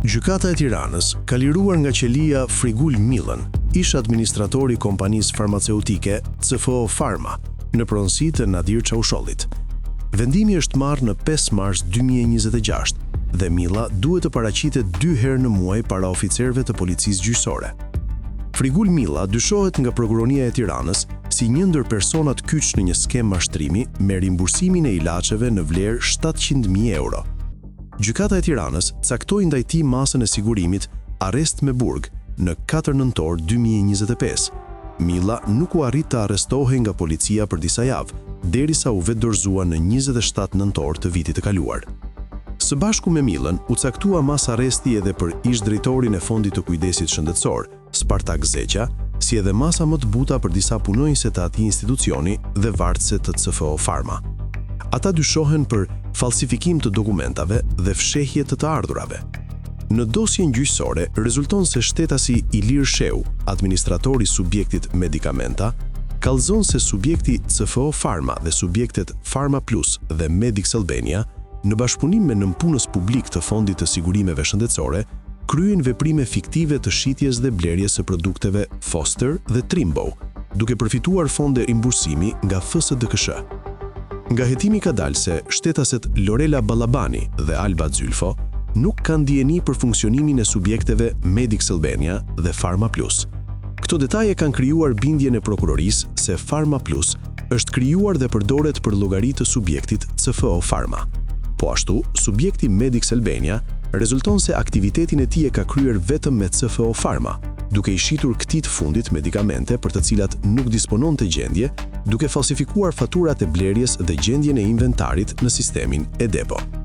Gjykata e Tiranës ka liruar nga qelia Frigul Millën, ish administratori i kompanisë farmaceutike CFO Pharma, në pronësi të Nadir Çaushollit. Vendimi është marrë në 5 mars 2026 dhe Milla duhet të paraqitet 2 herë në muaj para oficerëve të policisë gjyqësore. Frigul Milla dyshohet nga Prokuroria e Tiranës si një ndër personat kyç në një skem mashtrimi me rimbursimin e ilaçeve në vlerë 700.000 euro. Gjykata e Tiranës caktoi ndaj tij masën e sigurimit arrest me burg në 4 nëntor 2025. Milla nuk u arrit të arrestohej nga policia për disa javë, derisa u vetdorëzua në 27 nëntor të vitit të kaluar. Së bashku me Millën, u caktua masë arresti edhe për ish-drejtorin e Fondit të Kujdesit Shëndetësor, Spartak Zeqa, si edhe masa më të buta për disa punonjëse të atij institucioni dhe vartëse të CFO Pharma. Ata dyshohen për falsifikim të dokumentave dhe fshehje të ardhurave. Në dosjen gjyqësore rezulton se shtetasi Ilir Sheu, administratori i subjektit Medikamenta, kallëzon se subjekti CFO Pharma dhe subjektet Pharma Plus dhe Medix Albania, në bashkëpunim me nënpunës publik të Fondit të Sigurimeve Shëndetësore, kryen veprime fiktive të shitjes dhe blerjes së produkteve Foster dhe Trimbo, duke përfituar fonde rimbursimi nga FSDKSH. Nga hetimi ka dalë se shtetaset Lorela Ballabani dhe Alba Zylfo nuk kanë dijeni për funksionimin e subjekteve Medix Albania dhe Pharma Plus. Këto detaje kanë krijuar bindjen e prokurorisë se Pharma Plus është krijuar dhe përdoret për llogari të subjektit CFO Pharma. Po ashtu, subjekti Medix Albania rezulton se aktivitetin e tij e ka kryer vetëm me CFO Pharma, duke i shitur këtij të fundit medikamente për të cilat nuk dispononte gjendje, duke falsifikuar faturat e blerjes dhe gjendjen e inventarit në sistemin EDEPO.